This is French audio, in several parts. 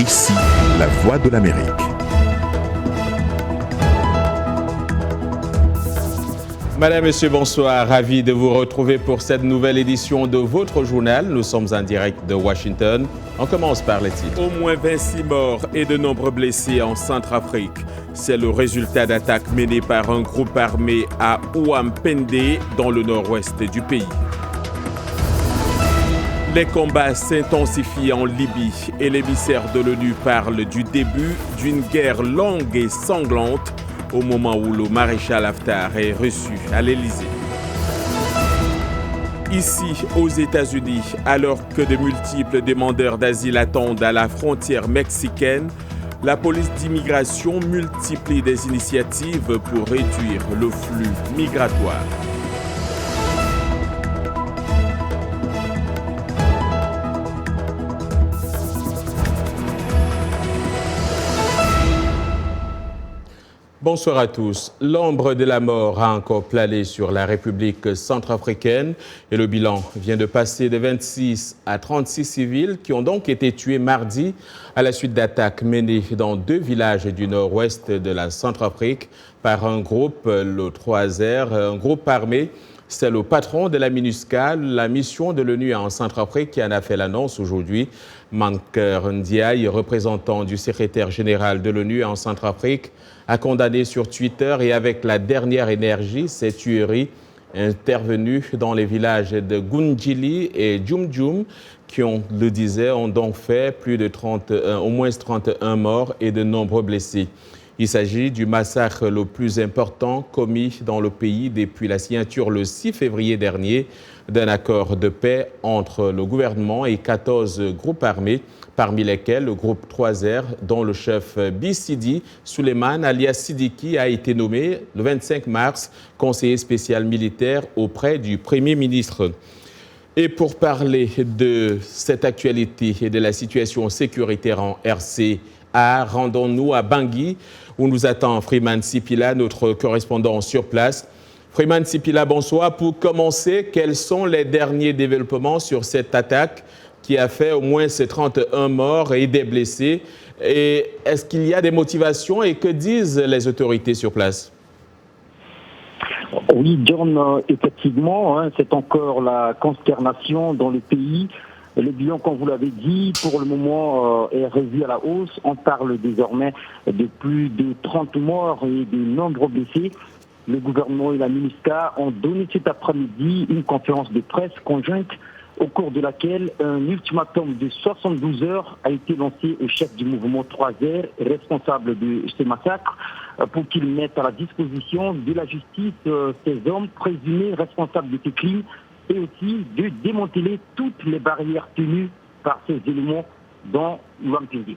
RFI, la voix de l'Amérique. Madame, Monsieur, bonsoir. Ravi de vous retrouver pour cette nouvelle édition de votre journal. Nous sommes en direct de Washington. On commence par les titres. Au moins 26 morts et de nombreux blessés en Centrafrique. C'est le résultat d'attaques menées par un groupe armé à Ouampende, dans le nord-ouest du pays. Les combats s'intensifient en Libye et l'émissaire de l'ONU parle du début d'une guerre longue et sanglante au moment où le maréchal Haftar est reçu à l'Élysée. Ici, aux États-Unis, alors que de multiples demandeurs d'asile attendent à la frontière mexicaine, la police d'immigration multiplie des initiatives pour réduire le flux migratoire. Bonsoir à tous. L'ombre de la mort a encore plané sur la République centrafricaine et le bilan vient de passer de 26 à 36 civils qui ont donc été tués mardi à la suite d'attaques menées dans 2 villages du nord-ouest de la Centrafrique par un groupe, le 3R, un groupe armé. C'est le patron de la MINUSCA, la mission de l'ONU en Centrafrique, qui en a fait l'annonce aujourd'hui. Mankeur Ndiaye, représentant du secrétaire général de l'ONU en Centrafrique, a condamné sur Twitter et avec la dernière énergie ces tueries intervenues dans les villages de Gundjili et Djumdjum qui, on le disait, ont donc fait au moins 31 morts et de nombreux blessés. Il s'agit du massacre le plus important commis dans le pays depuis la signature le 6 février dernier d'un accord de paix entre le gouvernement et 14 groupes armés, parmi lesquels le groupe 3R, dont le chef Bissidi Suleiman alias Sidiki a été nommé le 25 mars conseiller spécial militaire auprès du Premier ministre. Et pour parler de cette actualité et de la situation sécuritaire en RCA, rendons-nous à Bangui, où nous attend Freeman Sipila, notre correspondant sur place. Freeman Sipila, bonsoir. Pour commencer, quels sont les derniers développements sur cette attaque qui a fait au moins ces 31 morts et des blessés? Et est-ce qu'il y a des motivations et que disent les autorités sur place? Oui, John, effectivement, c'est encore la consternation dans le pays. Le bilan, comme vous l'avez dit, pour le moment est revu à la hausse. On parle désormais de plus de 30 morts et de nombreux blessés. Le gouvernement et la MINUSCA ont donné cet après-midi une conférence de presse conjointe au cours de laquelle un ultimatum de 72 heures a été lancé au chef du mouvement 3R, responsable de ce massacre, pour qu'il mette à la disposition de la justice ces hommes présumés responsables de ces crimes et aussi de démanteler toutes les barrières tenues par ces éléments dans l'Ouampende.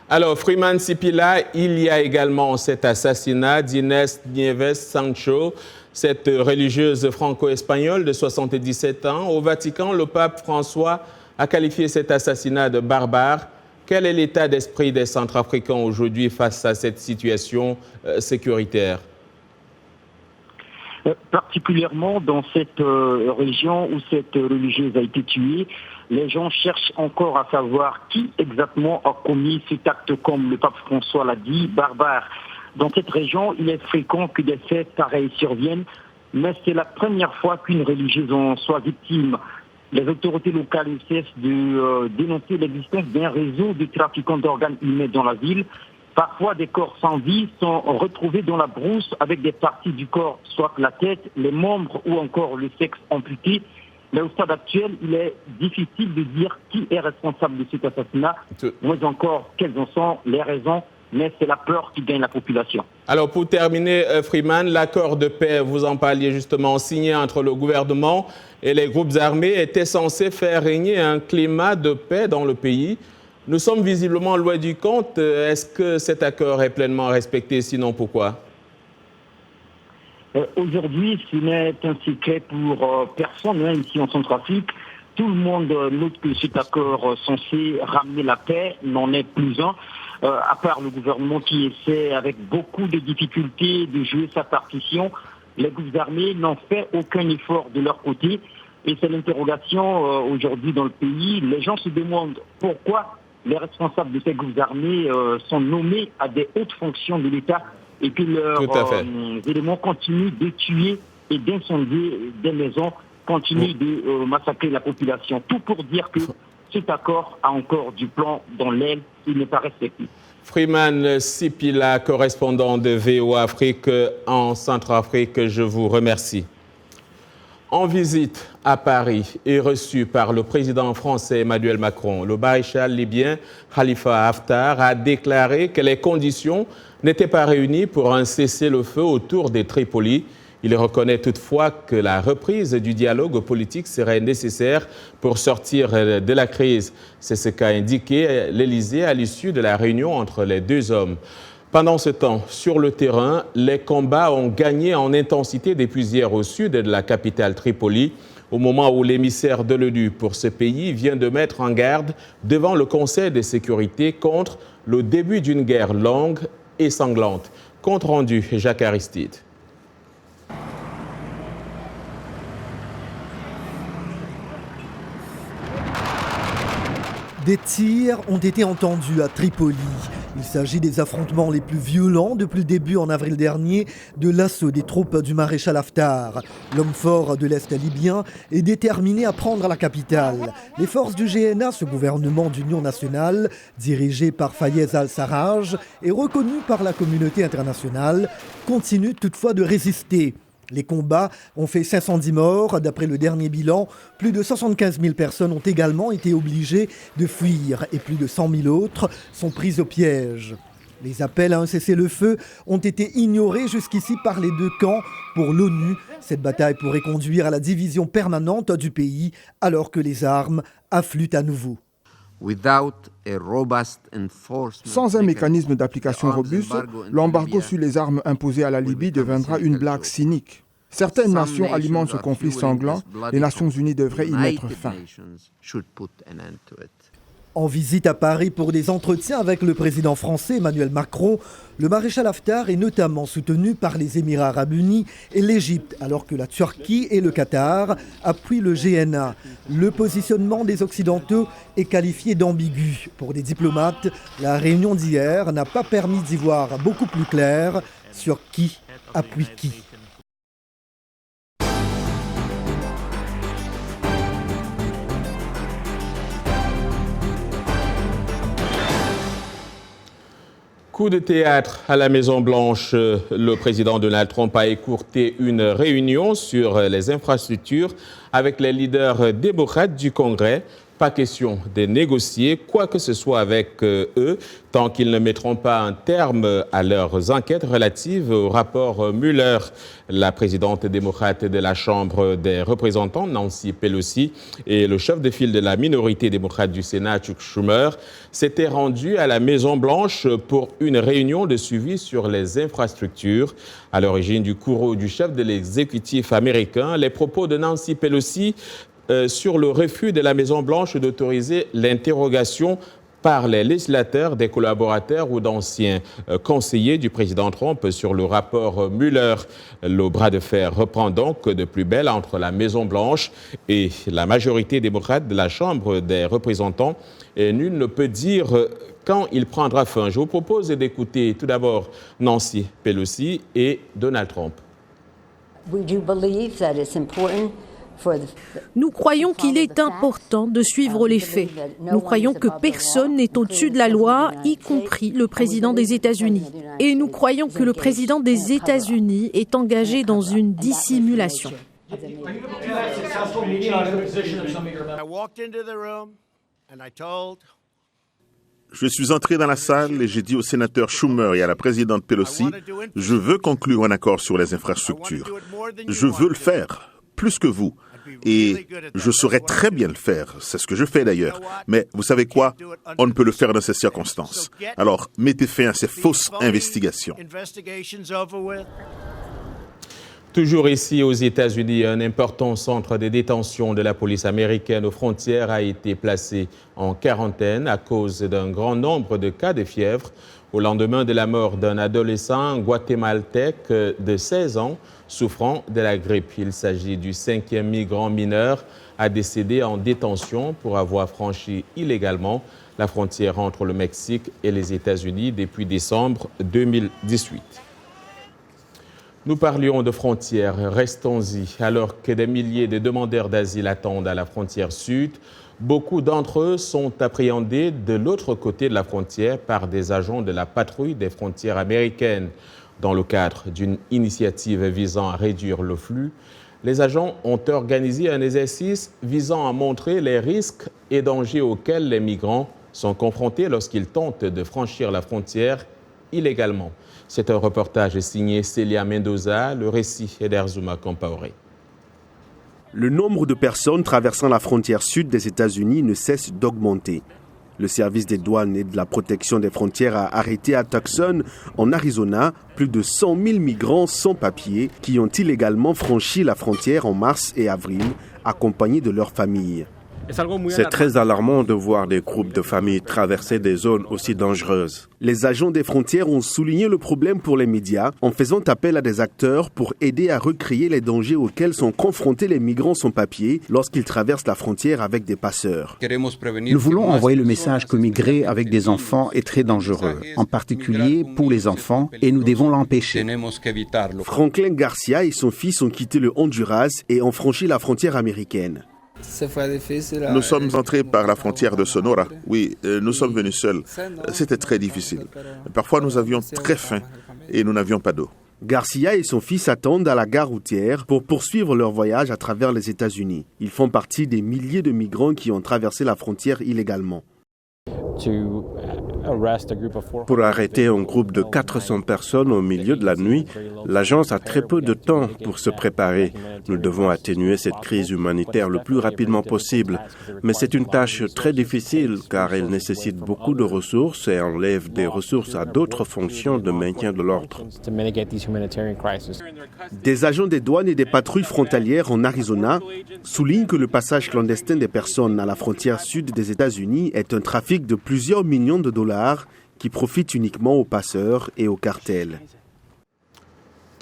Alors, Freeman Sipila, il y a également cet assassinat d'Inès Nieves Sancho, cette religieuse franco-espagnole de 77 ans. Au Vatican, le pape François a qualifié cet assassinat de barbare. Quel est l'état d'esprit des Centrafricains aujourd'hui face à cette situation sécuritaire? Particulièrement dans cette région où cette religieuse a été tuée, les gens cherchent encore à savoir qui exactement a commis cet acte, comme le pape François l'a dit, barbare. Dans cette région, il est fréquent que des faits pareils surviennent, mais c'est la première fois qu'une religieuse en soit victime. Les autorités locales ne cessent de dénoncer l'existence d'un réseau de trafiquants d'organes humains dans la ville. Parfois, des corps sans vie sont retrouvés dans la brousse avec des parties du corps, soit la tête, les membres ou encore le sexe amputé. Mais au stade actuel, il est difficile de dire qui est responsable de cet assassinat, moins encore quelles en sont les raisons, mais c'est la peur qui gagne la population. Alors pour terminer, Freeman, l'accord de paix, vous en parliez justement, signé entre le gouvernement et les groupes armés, était censé faire régner un climat de paix dans le pays. Nous sommes visiblement loin du compte. Est-ce que cet accord est pleinement respecté? Sinon, pourquoi? Aujourd'hui, ce n'est un secret pour personne ici en Centrafrique. Tout le monde note que cet accord censé ramener la paix n'en est plus un. À part le gouvernement qui essaie avec beaucoup de difficultés de jouer sa partition, les groupes armés n'ont fait aucun effort de leur côté. Et c'est l'interrogation aujourd'hui dans le pays. Les gens se demandent pourquoi les responsables de ces groupes armés sont nommés à des hautes fonctions de l'État et que leurs éléments continuent de tuer et d'incendier des maisons, continuent de massacrer la population. Tout pour dire que cet accord a encore du plomb dans l'aile, il n'est pas respecté. Freeman Sipila, correspondant de VOA Afrique en Centrafrique, je vous remercie. En visite à Paris et reçu par le président français Emmanuel Macron, le maréchal libyen Khalifa Haftar a déclaré que les conditions n'étaient pas réunies pour un cessez-le-feu autour de Tripoli. Il reconnaît toutefois que la reprise du dialogue politique serait nécessaire pour sortir de la crise. C'est ce qu'a indiqué l'Élysée à l'issue de la réunion entre les deux hommes. Pendant ce temps, sur le terrain, les combats ont gagné en intensité depuis hier au sud de la capitale Tripoli, au moment où l'émissaire de l'ONU pour ce pays vient de mettre en garde devant le Conseil de sécurité contre le début d'une guerre longue et sanglante. Compte rendu, Jacques Aristide. Des tirs ont été entendus à Tripoli. Il s'agit des affrontements les plus violents depuis le début en avril dernier de l'assaut des troupes du maréchal Haftar. L'homme fort de l'Est libyen est déterminé à prendre la capitale. Les forces du GNA, ce gouvernement d'union nationale, dirigé par Fayez al-Sarraj et reconnu par la communauté internationale, continuent toutefois de résister. Les combats ont fait 510 morts. D'après le dernier bilan, plus de 75 000 personnes ont également été obligées de fuir et plus de 100 000 autres sont prises au piège. Les appels à un cessez-le-feu ont été ignorés jusqu'ici par les deux camps. Pour l'ONU, cette bataille pourrait conduire à la division permanente du pays alors que les armes affluent à nouveau. Sans un mécanisme d'application robuste, l'embargo sur les armes imposé à la Libye deviendra une blague cynique. Certaines nations alimentent ce conflit sanglant. Les Nations Unies devraient y mettre fin. En visite à Paris pour des entretiens avec le président français Emmanuel Macron, le maréchal Haftar est notamment soutenu par les Émirats arabes unis et l'Égypte, alors que la Turquie et le Qatar appuient le GNA. Le positionnement des Occidentaux est qualifié d'ambigu. Pour des diplomates, la réunion d'hier n'a pas permis d'y voir beaucoup plus clair sur qui appuie qui. Coup de théâtre à la Maison-Blanche, le président Donald Trump a écourté une réunion sur les infrastructures avec les leaders démocrates du Congrès. Pas question de négocier quoi que ce soit avec eux tant qu'ils ne mettront pas un terme à leurs enquêtes relatives au rapport Mueller. La présidente démocrate de la Chambre des représentants, Nancy Pelosi, et le chef de file de la minorité démocrate du Sénat, Chuck Schumer, s'étaient rendus à la Maison-Blanche pour une réunion de suivi sur les infrastructures. À l'origine du courroux du chef de l'exécutif américain, les propos de Nancy Pelosi sur le refus de la Maison-Blanche d'autoriser l'interrogation par les législateurs des collaborateurs ou d'anciens conseillers du président Trump sur le rapport Mueller. Le bras de fer reprend donc de plus belle entre la Maison-Blanche et la majorité démocrate de la Chambre des représentants. Et nul ne peut dire quand il prendra fin. Je vous propose d'écouter tout d'abord Nancy Pelosi et Donald Trump. Nous croyons qu'il est important de suivre les faits. Nous croyons que personne n'est au-dessus de la loi, y compris le président des États-Unis. Et nous croyons que le président des États-Unis est engagé dans une dissimulation. Je suis entré dans la salle et j'ai dit au sénateur Schumer et à la présidente Pelosi, je veux conclure un accord sur les infrastructures. Je veux le faire, plus que vous. Et je saurais très bien le faire, c'est ce que je fais d'ailleurs. Mais vous savez quoi? On ne peut le faire dans ces circonstances. Alors, mettez fin à ces fausses investigations. Toujours ici aux États-Unis, un important centre de détention de la police américaine aux frontières a été placé en quarantaine à cause d'un grand nombre de cas de fièvre au lendemain de la mort d'un adolescent guatémaltèque de 16 ans souffrant de la grippe. Il s'agit du 5e migrant mineur à décéder en détention pour avoir franchi illégalement la frontière entre le Mexique et les États-Unis depuis décembre 2018. Nous parlions de frontières, restons-y. Alors que des milliers de demandeurs d'asile attendent à la frontière sud, beaucoup d'entre eux sont appréhendés de l'autre côté de la frontière par des agents de la patrouille des frontières américaines. Dans le cadre d'une initiative visant à réduire le flux, les agents ont organisé un exercice visant à montrer les risques et dangers auxquels les migrants sont confrontés lorsqu'ils tentent de franchir la frontière illégalement. C'est un reportage signé Célia Mendoza, le récit est d'Erzuma Compaoré. Le nombre de personnes traversant la frontière sud des États-Unis ne cesse d'augmenter. Le service des douanes et de la protection des frontières a arrêté à Tucson, en Arizona, plus de 100 000 migrants sans papier qui ont illégalement franchi la frontière en mars et avril, accompagnés de leurs familles. C'est très alarmant de voir des groupes de familles traverser des zones aussi dangereuses. Les agents des frontières ont souligné le problème pour les médias en faisant appel à des acteurs pour aider à recréer les dangers auxquels sont confrontés les migrants sans papier lorsqu'ils traversent la frontière avec des passeurs. Nous voulons envoyer le message que migrer avec des enfants est très dangereux, en particulier pour les enfants, et nous devons l'empêcher. Franklin Garcia et son fils ont quitté le Honduras et ont franchi la frontière américaine. Nous sommes entrés par la frontière de Sonora. Oui, nous sommes venus seuls. C'était très difficile. Parfois, nous avions très faim et nous n'avions pas d'eau. Garcia et son fils attendent à la gare routière pour poursuivre leur voyage à travers les États-Unis. Ils font partie des milliers de migrants qui ont traversé la frontière illégalement. Pour arrêter un groupe de 400 personnes au milieu de la nuit, l'agence a très peu de temps pour se préparer. Nous devons atténuer cette crise humanitaire le plus rapidement possible. Mais c'est une tâche très difficile car elle nécessite beaucoup de ressources et enlève des ressources à d'autres fonctions de maintien de l'ordre. Des agents des douanes et des patrouilles frontalières en Arizona soulignent que le passage clandestin des personnes à la frontière sud des États-Unis est un trafic de plusieurs millions de dollars qui profitent uniquement aux passeurs et aux cartels.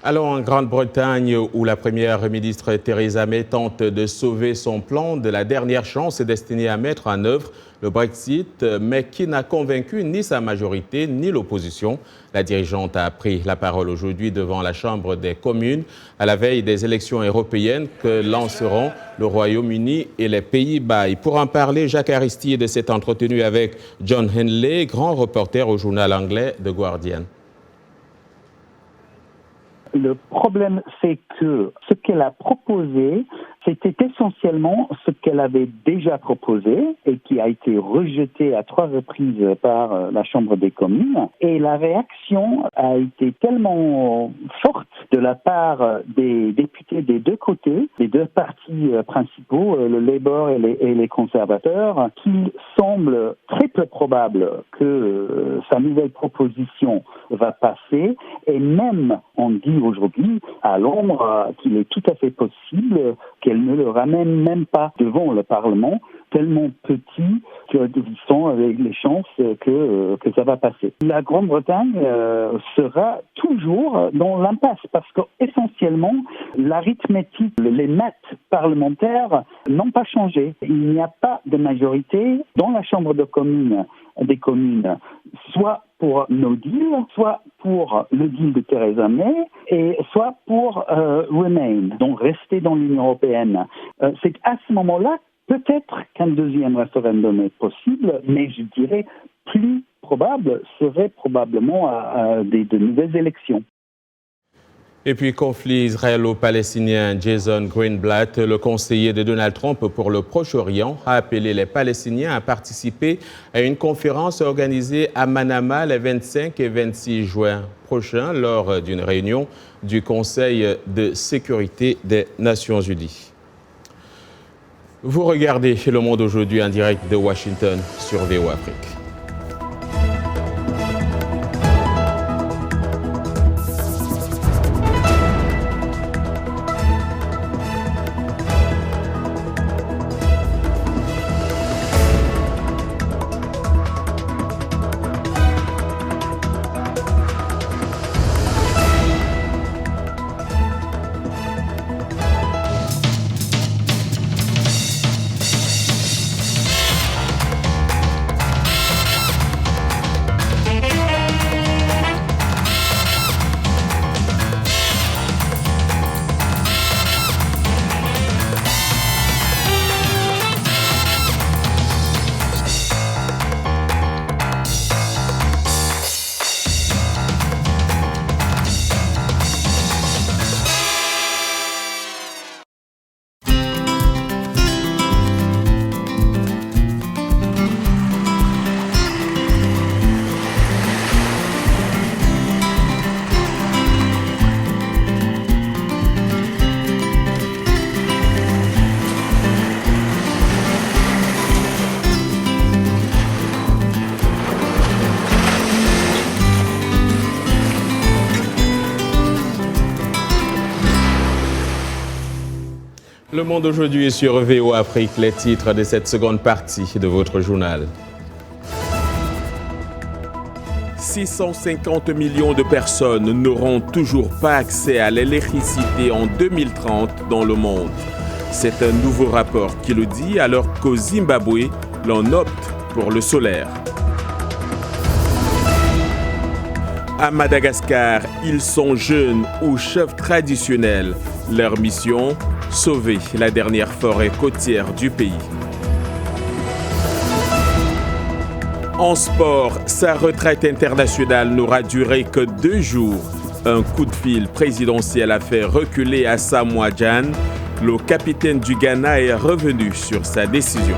Alors en Grande-Bretagne, où la première ministre Theresa May tente de sauver son plan de la dernière chance destiné à mettre en œuvre le Brexit, mais qui n'a convaincu ni sa majorité ni l'opposition. La dirigeante a pris la parole aujourd'hui devant la Chambre des communes à la veille des élections européennes que lanceront le Royaume-Uni et les Pays-Bas. Et pour en parler, Jacques Aristide s'est entretenu avec John Henley, grand reporter au journal anglais The Guardian. Le problème, c'est que ce qu'elle a proposé, c'était essentiellement ce qu'elle avait déjà proposé et qui a été rejeté à 3 reprises par la Chambre des communes. Et la réaction a été tellement forte de la part des députés des deux côtés, des deux partis principaux, le Labour et les conservateurs, qu'il semble très peu probable que sa nouvelle proposition va passer. Et même, on dit aujourd'hui à Londres qu'il est tout à fait possible qu'elle ne le ramène même pas devant le Parlement, tellement petit qu'ils sont avec les chances que ça va passer. La Grande-Bretagne sera toujours dans l'impasse parce qu'essentiellement, l'arithmétique, les maths parlementaires n'ont pas changé. Il n'y a pas de majorité dans la Chambre des communes, soit pour No Deal, soit pour le deal de Theresa May, et soit pour Remain, donc rester dans l'Union européenne. C'est à ce moment-là, peut-être qu'un deuxième référendum est possible, mais je dirais plus probable serait probablement de nouvelles élections. Et puis, conflit israélo-palestinien, Jason Greenblatt, le conseiller de Donald Trump pour le Proche-Orient, a appelé les Palestiniens à participer à une conférence organisée à Manama les 25 et 26 juin prochains lors d'une réunion du Conseil de sécurité des Nations Unies. Vous regardez Le Monde aujourd'hui en direct de Washington sur VOA Afrique. Le Monde aujourd'hui est sur VO Afrique, les titres de cette seconde partie de votre journal. 650 millions de personnes n'auront toujours pas accès à l'électricité en 2030 dans le monde. C'est un nouveau rapport qui le dit, alors qu'au Zimbabwe, l'on opte pour le solaire. À Madagascar, ils sont jeunes ou chefs traditionnels. Leur mission, sauver la dernière forêt côtière du pays. En sport, sa retraite internationale n'aura duré que 2 jours. Un coup de fil présidentiel a fait reculer Asamoah Gyan. Le capitaine du Ghana est revenu sur sa décision.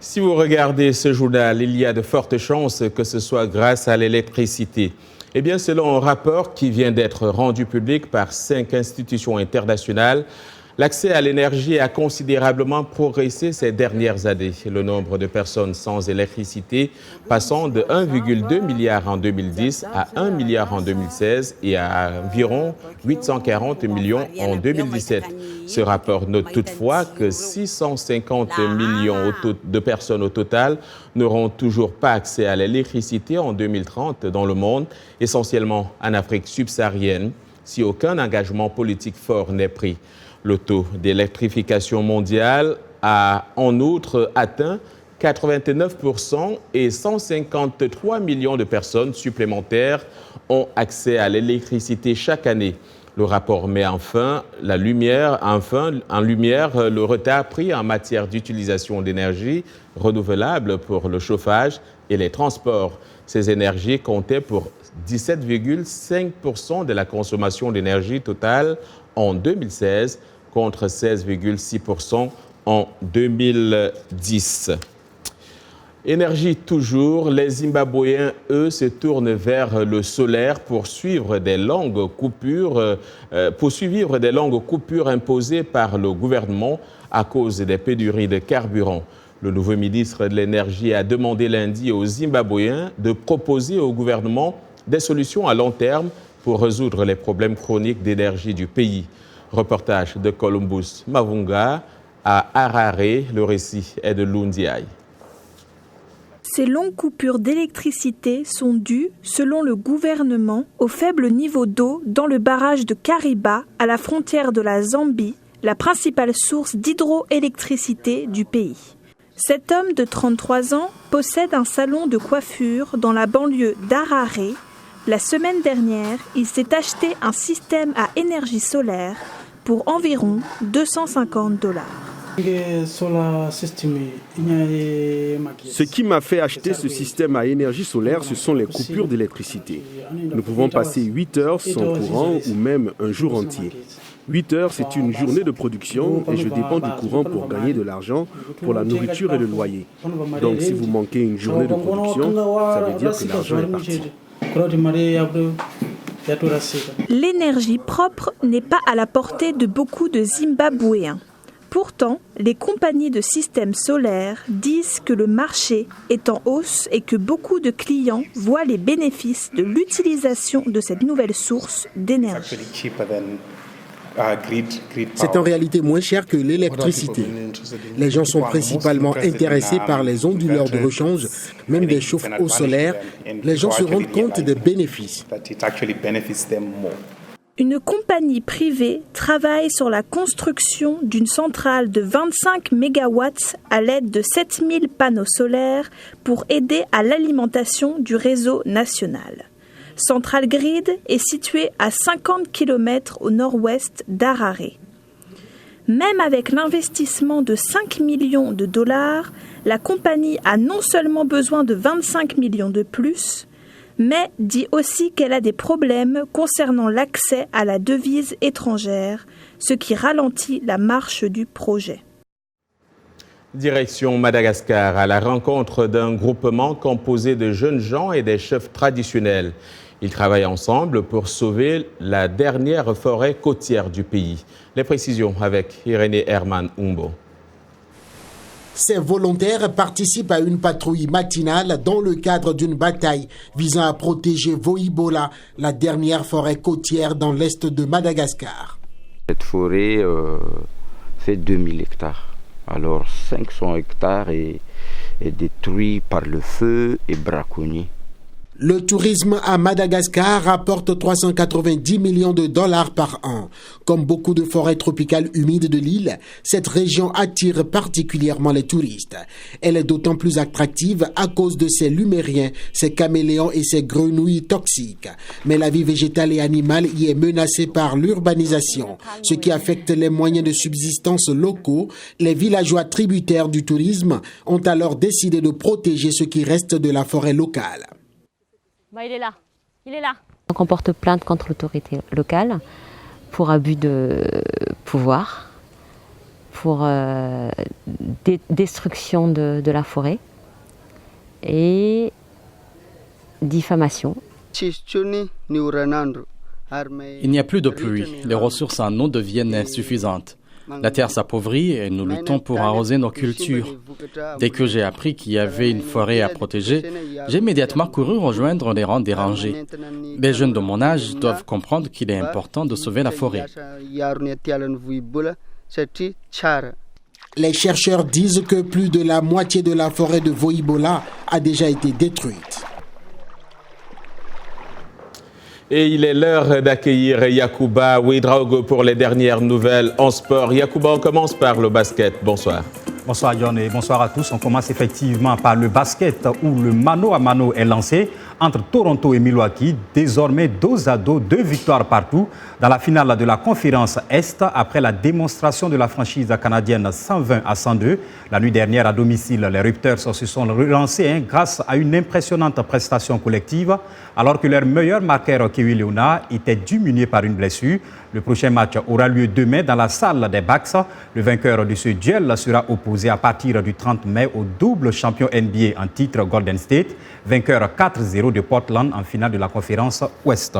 Si vous regardez ce journal, il y a de fortes chances que ce soit grâce à l'électricité. Eh bien, selon un rapport qui vient d'être rendu public par 5 institutions internationales, l'accès à l'énergie a considérablement progressé ces dernières années. Le nombre de personnes sans électricité passant de 1,2 milliard en 2010 à 1 milliard en 2016 et à environ 840 millions en 2017. Ce rapport note toutefois que 650 millions de personnes au total n'auront toujours pas accès à l'électricité en 2030 dans le monde, essentiellement en Afrique subsaharienne, si aucun engagement politique fort n'est pris. Le taux d'électrification mondiale a en outre atteint 89% et 153 millions de personnes supplémentaires ont accès à l'électricité chaque année. Le rapport met en lumière le retard pris en matière d'utilisation d'énergie renouvelable pour le chauffage et les transports. Ces énergies comptaient pour 17,5% de la consommation d'énergie totale en 2016 contre 16,6% en 2010. Énergie toujours, les Zimbabwéens, eux, se tournent vers le solaire pour suivre des longues coupures imposées par le gouvernement à cause des pénuries de carburant. Le nouveau ministre de l'Énergie a demandé lundi aux Zimbabwéens de proposer au gouvernement des solutions à long terme pour résoudre les problèmes chroniques d'énergie du pays. Reportage de Columbus Mavunga à Harare, le récit est de Lundiaï. Ces longues coupures d'électricité sont dues, selon le gouvernement, au faible niveau d'eau dans le barrage de Kariba, à la frontière de la Zambie, la principale source d'hydroélectricité du pays. Cet homme de 33 ans possède un salon de coiffure dans la banlieue d'Harare. La semaine dernière, il s'est acheté un système à énergie solaire pour environ $250. Ce qui m'a fait acheter ce système à énergie solaire, ce sont les coupures d'électricité. Nous pouvons passer 8 heures sans courant ou même un jour entier. 8 heures, c'est une journée de production et je dépends du courant pour gagner de l'argent pour la nourriture et le loyer. Donc si vous manquez une journée de production, ça veut dire que l'argent est parti. L'énergie propre n'est pas à la portée de beaucoup de Zimbabwéens. Pourtant, les compagnies de systèmes solaires disent que le marché est en hausse et que beaucoup de clients voient les bénéfices de l'utilisation de cette nouvelle source d'énergie. C'est en réalité moins cher que l'électricité. Les gens sont principalement intéressés par les onduleurs de rechange, même des chauffe-eau solaires. Les gens se rendent compte des bénéfices. Une compagnie privée travaille sur la construction d'une centrale de 25 MW à l'aide de 7000 panneaux solaires pour aider à l'alimentation du réseau national. Central Grid est située à 50 km au nord-ouest d'Harare. Même avec l'investissement de 5 millions de dollars, la compagnie a non seulement besoin de 25 millions de plus, mais dit aussi qu'elle a des problèmes concernant l'accès à la devise étrangère, ce qui ralentit la marche du projet. Direction Madagascar, à la rencontre d'un groupement composé de jeunes gens et des chefs traditionnels. Ils travaillent ensemble pour sauver la dernière forêt côtière du pays. Les précisions avec Irénée Herman Umbo. Ces volontaires participent à une patrouille matinale dans le cadre d'une bataille visant à protéger Vohibola, la dernière forêt côtière dans l'est de Madagascar. Cette forêt fait 2000 hectares. Alors 500 hectares est détruit par le feu et braconnier. Le tourisme à Madagascar rapporte 390 millions de dollars par an. Comme beaucoup de forêts tropicales humides de l'île, cette région attire particulièrement les touristes. Elle est d'autant plus attractive à cause de ses lumériens, ses caméléons et ses grenouilles toxiques. Mais la vie végétale et animale y est menacée par l'urbanisation, ce qui affecte les moyens de subsistance locaux. Les villageois tributaires du tourisme ont alors décidé de protéger ce qui reste de la forêt locale. Il est là. Donc on porte plainte contre l'autorité locale pour abus de pouvoir, pour destruction de la forêt et diffamation. Il n'y a plus de pluie, les ressources en eau deviennent insuffisantes. La terre s'appauvrit et nous luttons pour arroser nos cultures. Dès que j'ai appris qu'il y avait une forêt à protéger, j'ai immédiatement couru rejoindre les rangs des rangers. Les jeunes de mon âge doivent comprendre qu'il est important de sauver la forêt. Les chercheurs disent que plus de la moitié de la forêt de Vohibola a déjà été détruite. Et il est l'heure d'accueillir Yacouba Ouedraogo pour les dernières nouvelles en sport. Yacouba, on commence par le basket. Bonsoir. Bonsoir John et bonsoir à tous. On commence effectivement par le basket où le mano à mano est lancé entre Toronto et Milwaukee. Désormais 2-2, 2 victoires partout dans la finale de la conférence Est après la démonstration de la franchise canadienne 120-102. La nuit dernière à domicile, les Raptors se sont relancés grâce à une impressionnante prestation collective alors que leur meilleur marqueur Kawhi Leonard était diminué par une blessure. Le prochain match aura lieu demain dans la salle des Bucks. Le vainqueur de ce duel sera opposé à partir du 30 mai au double champion NBA en titre Golden State, vainqueur 4-0 de Portland en finale de la conférence Ouest.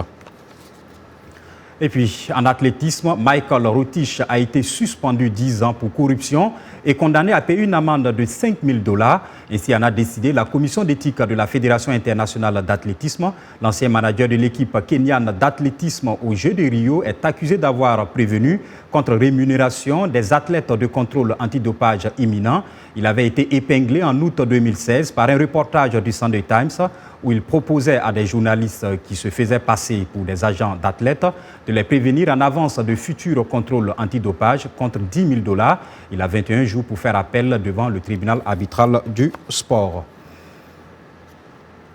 Et puis, en athlétisme, Michael Rotich a été suspendu 10 ans pour corruption et condamné à payer une amende de $5,000. Ainsi en a décidé la commission d'éthique de la Fédération internationale d'athlétisme. L'ancien manager de l'équipe kenyane d'athlétisme aux Jeux de Rio est accusé d'avoir prévenu contre rémunération des athlètes de contrôle antidopage imminent. Il avait été épinglé en août 2016 par un reportage du Sunday Times où il proposait à des journalistes qui se faisaient passer pour des agents d'athlètes de les prévenir en avance de futurs contrôles antidopage contre $10,000. Il a 21 jours pour faire appel devant le tribunal arbitral du sport.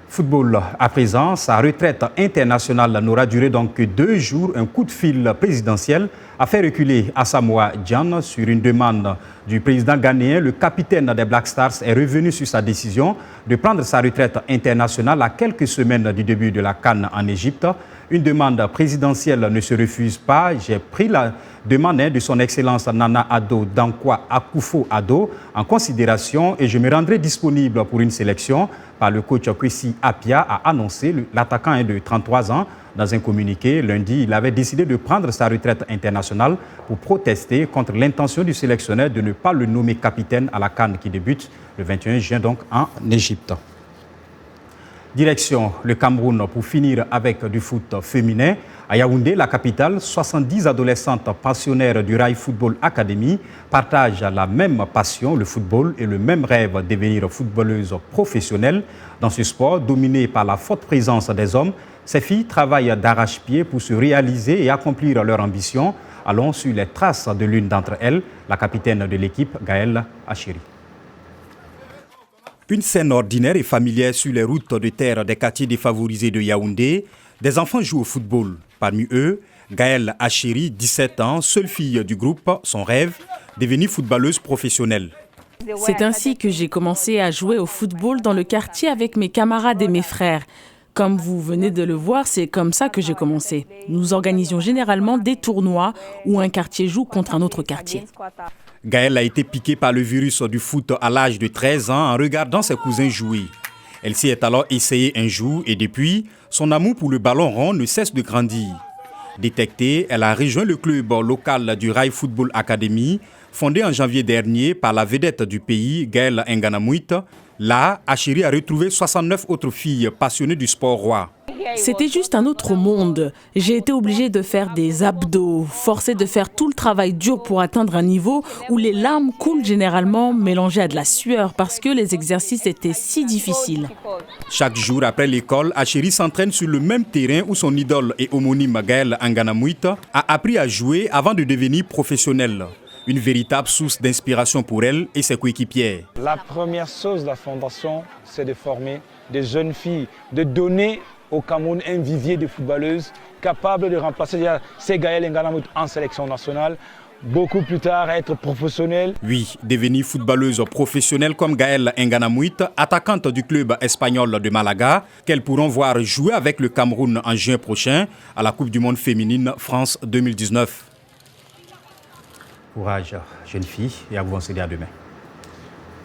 Football à présent, sa retraite internationale n'aura duré donc que 2 jours. Un coup de fil présidentiel a fait reculer Asamoah Gyan sur une demande du président ghanéen. Le capitaine des Black Stars est revenu sur sa décision de prendre sa retraite internationale à quelques semaines du début de la CAN en Égypte. Une demande présidentielle ne se refuse pas. J'ai pris la demande de son Excellence Nana Addo Dankwa Akufo-Addo en considération et je me rendrai disponible pour une sélection. Par le coach Kwesi Appiah a annoncé l'attaquant de 33 ans. Dans un communiqué, lundi, il avait décidé de prendre sa retraite internationale pour protester contre l'intention du sélectionneur de ne pas le nommer capitaine à la CAN qui débute le 21 juin donc en Égypte. Direction le Cameroun pour finir avec du foot féminin. À Yaoundé, la capitale, 70 adolescentes pensionnaires du Rai Football Academy partagent la même passion, le football, et le même rêve de devenir footballeuses professionnelles. Dans ce sport dominé par la forte présence des hommes, ces filles travaillent d'arrache-pied pour se réaliser et accomplir leur ambition. Allons sur les traces de l'une d'entre elles, la capitaine de l'équipe, Gaëlle Achiri. Une scène ordinaire et familière sur les routes de terre des quartiers défavorisés de Yaoundé. Des enfants jouent au football. Parmi eux, Gaëlle Achiri, 17 ans, seule fille du groupe, son rêve, devenir footballeuse professionnelle. C'est ainsi que j'ai commencé à jouer au football dans le quartier avec mes camarades et mes frères. Comme vous venez de le voir, c'est comme ça que j'ai commencé. Nous organisions généralement des tournois où un quartier joue contre un autre quartier. Gaëlle a été piquée par le virus du foot à l'âge de 13 ans en regardant ses cousins jouer. Elle s'y est alors essayée un jour et depuis, son amour pour le ballon rond ne cesse de grandir. Détectée, elle a rejoint le club local du Rai Football Academy, Fondée en janvier dernier par la vedette du pays, Gaëlle Nganamuit, là, Achéri a retrouvé 69 autres filles passionnées du sport roi. C'était juste un autre monde. J'ai été obligée de faire des abdos, forcée de faire tout le travail dur pour atteindre un niveau où les larmes coulent généralement mélangées à de la sueur parce que les exercices étaient si difficiles. Chaque jour après l'école, Achéri s'entraîne sur le même terrain où son idole et homonyme Gaëlle Nganamuit a appris à jouer avant de devenir professionnelle. Une véritable source d'inspiration pour elle et ses coéquipières. La première chose de la fondation, c'est de former des jeunes filles, de donner au Cameroun un vivier de footballeuses capables de remplacer ces Gaëlle Nganamuit en sélection nationale, beaucoup plus tard être professionnelles. Oui, devenir footballeuse professionnelle comme Gaëlle Nganamuit, attaquante du club espagnol de Malaga, qu'elles pourront voir jouer avec le Cameroun en juin prochain à la Coupe du Monde féminine France 2019. Courage, jeune fille, et à vous, on se dit à demain.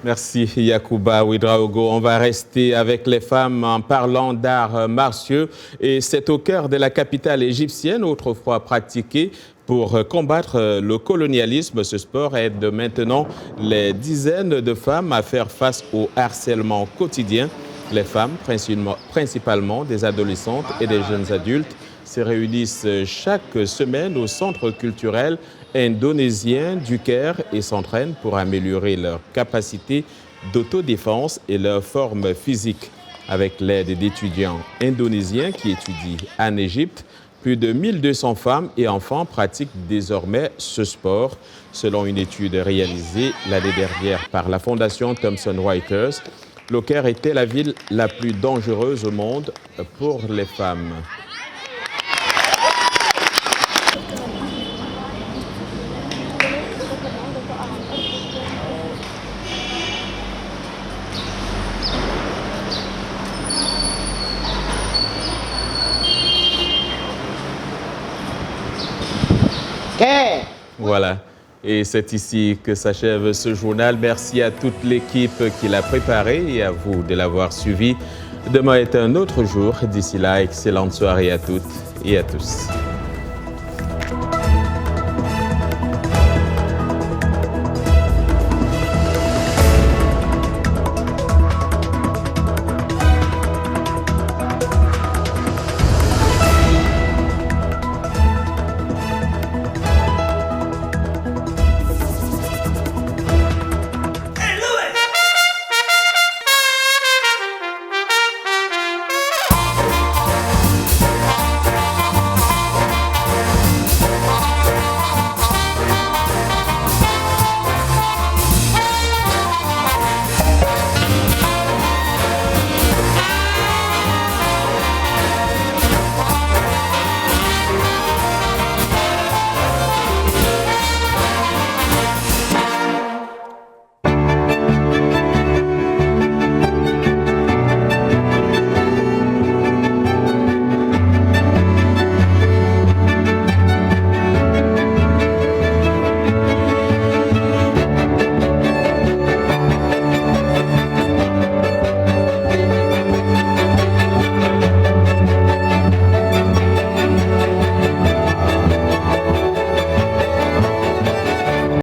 Merci Yacouba Ouedraogo. On va rester avec les femmes en parlant d'arts martiaux et c'est au cœur de la capitale égyptienne, autrefois pratiqué pour combattre le colonialisme. Ce sport aide maintenant les dizaines de femmes à faire face au harcèlement quotidien. Les femmes, principalement des adolescentes et des jeunes adultes, se réunissent chaque semaine au centre culturel indonésien du Caire et s'entraînent pour améliorer leur capacité d'autodéfense et leur forme physique. Avec l'aide d'étudiants indonésiens qui étudient en Égypte, plus de 1200 femmes et enfants pratiquent désormais ce sport, selon une étude réalisée l'année dernière par la fondation Thomson Reuters. Le Caire était la ville la plus dangereuse au monde pour les femmes. Voilà, et c'est ici que s'achève ce journal. Merci à toute l'équipe qui l'a préparé et à vous de l'avoir suivi. Demain est un autre jour. D'ici là, excellente soirée à toutes et à tous.